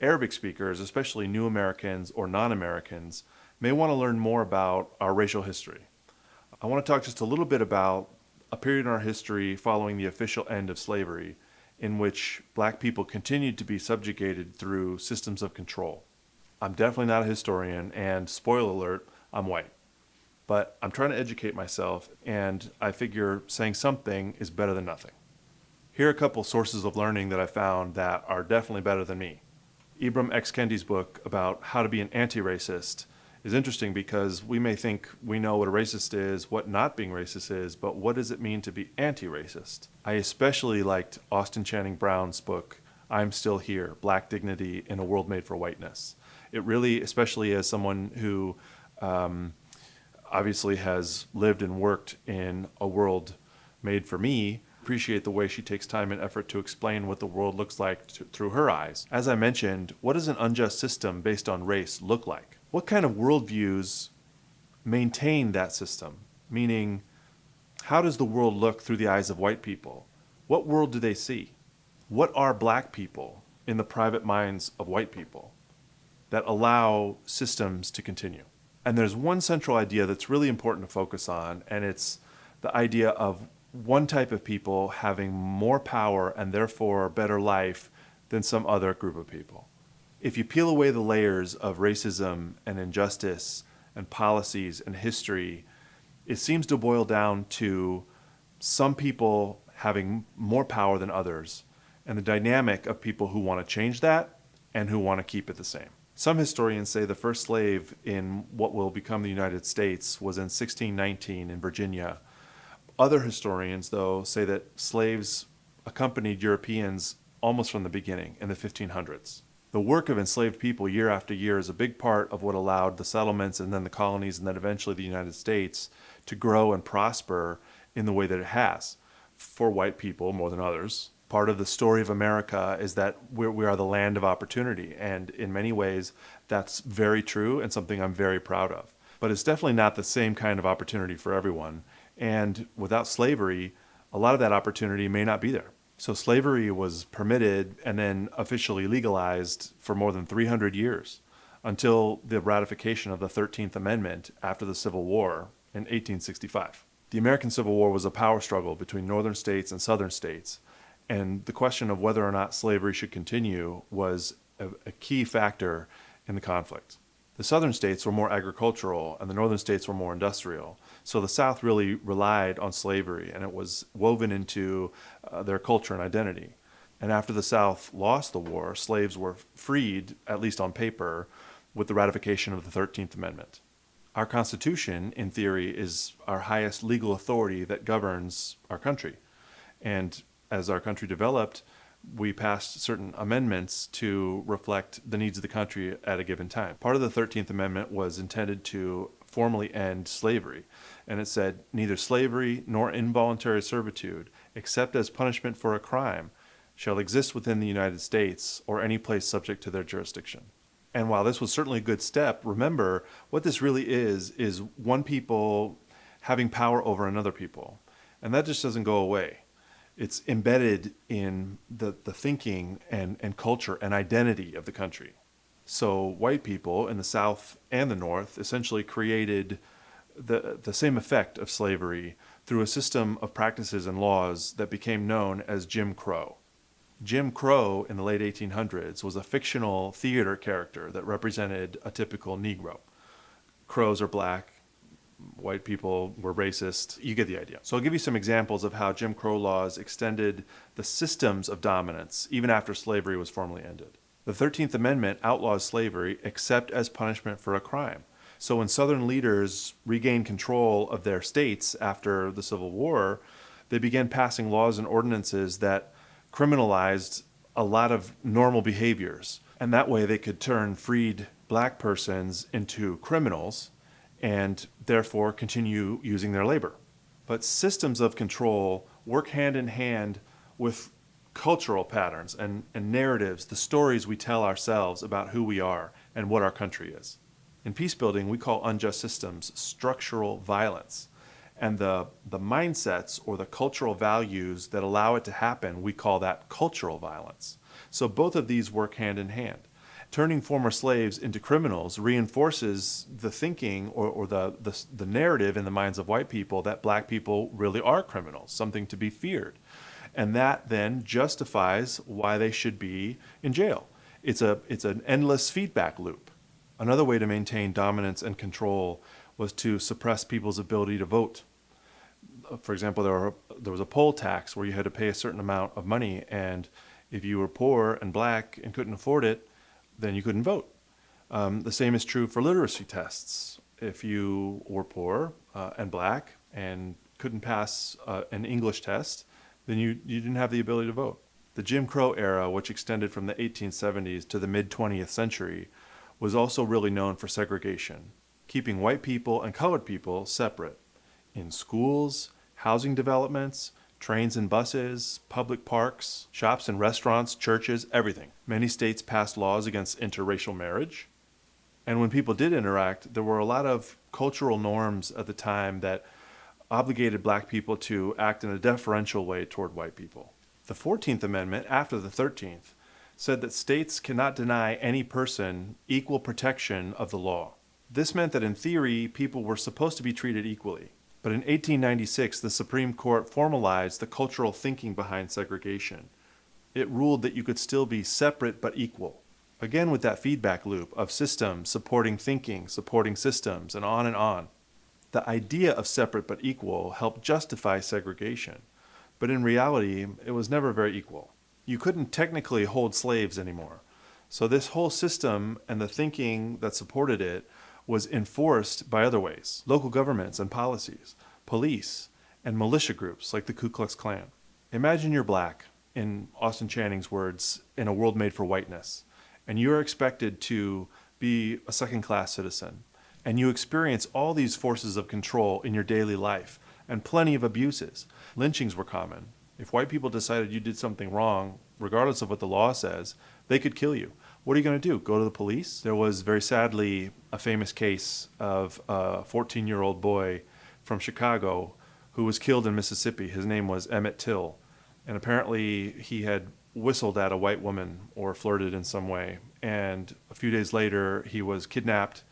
Arabic speakers, especially new Americans or non-Americans, may want to learn more about our racial history. I want to talk just a little bit about a period in our history following the official end of slavery in which black people continued to be subjugated through systems of control. I'm definitely not a historian, and spoiler alert, I'm white. But I'm trying to educate myself, and I figure saying something is better than nothing. Here are a couple sources of learning that I found that are definitely better than me. Ibram X. Kendi's book about how to be an anti-racist is interesting because we may think we know what a racist is, what not being racist is, but what does it mean to be anti-racist? I especially liked Austin Channing Brown's book, I'm Still Here, Black Dignity in a World Made for Whiteness. It really, especially as someone who obviously has lived and worked in a world made for me, appreciate the way she takes time and effort to explain what the world looks like through her eyes. As I mentioned, what does an unjust system based on race look like? What kind of worldviews maintain that system? Meaning, how does the world look through the eyes of white people? What world do they see? What are black people in the private minds of white people that allow systems to continue? And there's one central idea that's really important to focus on, and it's the idea of one type of people having more power and therefore better life than some other group of people. If you peel away the layers of racism and injustice and policies and history, it seems to boil down to some people having more power than others, and the dynamic of people who want to change that and who want to keep it the same. Some historians say the first slave in what will become the United States was in 1619 in Virginia. Other historians, though, say that slaves accompanied Europeans almost from the beginning in the 1500s. The work of enslaved people year after year is a big part of what allowed the settlements and then the colonies and then eventually the United States to grow and prosper in the way that it has for white people more than others. Part of the story of America is that we are the land of opportunity, and in many ways that's very true and something I'm very proud of. But it's definitely not the same kind of opportunity for everyone. And without slavery, a lot of that opportunity may not be there. So slavery was permitted and then officially legalized for more than 300 years until the ratification of the 13th Amendment after the Civil War in 1865. The American Civil War was a power struggle between northern states and southern states. And the question of whether or not slavery should continue was a key factor in the conflict. The southern states were more agricultural and the northern states were more industrial. So the South really relied on slavery, and it was woven into their culture and identity. And after the South lost the war, slaves were freed, at least on paper, with the ratification of the 13th Amendment. Our Constitution, in theory, is our highest legal authority that governs our country. And as our country developed, we passed certain amendments to reflect the needs of the country at a given time. Part of the 13th Amendment was intended to formally end slavery, and it said, neither slavery nor involuntary servitude, except as punishment for a crime, shall exist within the United States or any place subject to their jurisdiction. And while this was certainly a good step, remember, what this really is one people having power over another people. And that just doesn't go away. It's embedded in the thinking and culture and identity of the country. So white people in the South and the North essentially created the same effect of slavery through a system of practices and laws that became known as Jim Crow. Jim Crow in the late 1800s was a fictional theater character that represented a typical Negro. Crows are black. White people were racist. You get the idea. So I'll give you some examples of how Jim Crow laws extended the systems of dominance even after slavery was formally ended. The 13th Amendment outlaws slavery except as punishment for a crime. So when Southern leaders regained control of their states after the Civil War, they began passing laws and ordinances that criminalized a lot of normal behaviors. And that way they could turn freed black persons into criminals and therefore continue using their labor. But systems of control work hand in hand with cultural patterns and narratives, the stories we tell ourselves about who we are and what our country is. In peacebuilding, we call unjust systems structural violence. And the mindsets or the cultural values that allow it to happen, we call that cultural violence. So both of these work hand in hand. Turning former slaves into criminals reinforces the thinking or the narrative in the minds of white people that black people really are criminals, something to be feared. And that then justifies why they should be in jail. It's an endless feedback loop. Another way to maintain dominance and control was to suppress people's ability to vote. For example, there was a poll tax where you had to pay a certain amount of money, and if you were poor and black and couldn't afford it, then you couldn't vote. The same is true for literacy tests. If you were poor and black and couldn't pass an English test, then you didn't have the ability to vote. The Jim Crow era, which extended from the 1870s to the mid-20th century, was also really known for segregation, keeping white people and colored people separate in schools, housing developments, trains and buses, public parks, shops and restaurants, churches, everything. Many states passed laws against interracial marriage. And when people did interact, there were a lot of cultural norms at the time that obligated black people to act in a deferential way toward white people. The 14th Amendment, after the 13th, said that states cannot deny any person equal protection of the law. This meant that in theory, people were supposed to be treated equally. But in 1896, the Supreme Court formalized the cultural thinking behind segregation. It ruled that you could still be separate but equal. Again, with that feedback loop of systems supporting thinking, supporting systems, and on and on. The idea of separate but equal helped justify segregation. But in reality, it was never very equal. You couldn't technically hold slaves anymore. So this whole system and the thinking that supported it was enforced by other ways: local governments and policies, police, and militia groups like the Ku Klux Klan. Imagine you're black, in Austin Channing's words, in a world made for whiteness, and you're expected to be a second-class citizen, and you experience all these forces of control in your daily life, and plenty of abuses. Lynchings were common. If white people decided you did something wrong, regardless of what the law says, they could kill you. What are you going to do? Go to the police? There was, very sadly, a famous case of a 14-year-old boy from Chicago who was killed in Mississippi. His name was Emmett Till. And apparently he had whistled at a white woman or flirted in some way. And a few days later, he was kidnapped,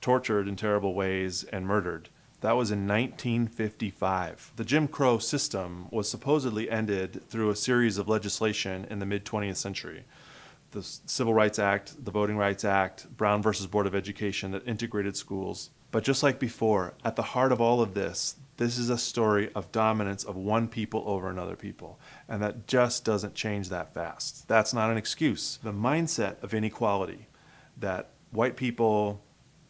tortured in terrible ways, and murdered. That was in 1955. The Jim Crow system was supposedly ended through a series of legislation in the mid-20th century. The Civil Rights Act, the Voting Rights Act, Brown versus Board of Education that integrated schools. But just like before, at the heart of all of this is a story of dominance of one people over another people. And that just doesn't change that fast. That's not an excuse. The mindset of inequality, that white people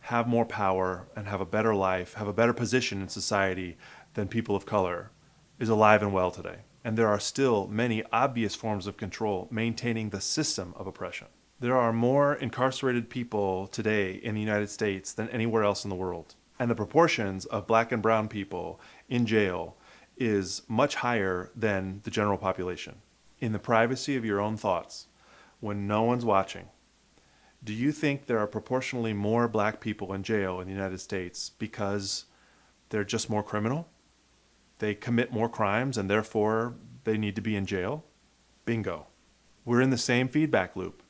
have more power and have a better life, have a better position in society than people of color, is alive and well today. And there are still many obvious forms of control maintaining the system of oppression. There are more incarcerated people today in the United States than anywhere else in the world. And the proportions of black and brown people in jail is much higher than the general population. In the privacy of your own thoughts, when no one's watching, do you think there are proportionally more black people in jail in the United States because they're just more criminal? They commit more crimes and therefore they need to be in jail? Bingo. We're in the same feedback loop.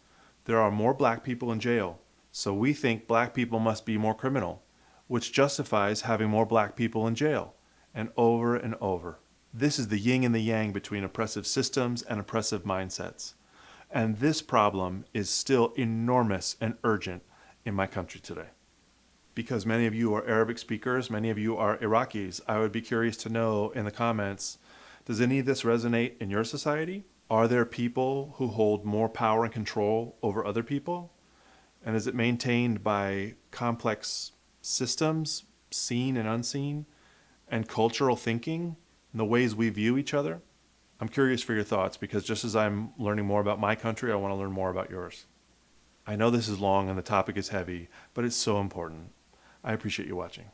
There are more black people in jail, so we think black people must be more criminal, which justifies having more black people in jail, and over and over. This is the yin and the yang between oppressive systems and oppressive mindsets. And this problem is still enormous and urgent in my country today. Because many of you are Arabic speakers, many of you are Iraqis, I would be curious to know in the comments, does any of this resonate in your society? Are there people who hold more power and control over other people? And is it maintained by complex systems, seen and unseen, and cultural thinking, and the ways we view each other? I'm curious for your thoughts, because just as I'm learning more about my country, I want to learn more about yours. I know this is long and the topic is heavy, but it's so important. I appreciate you watching.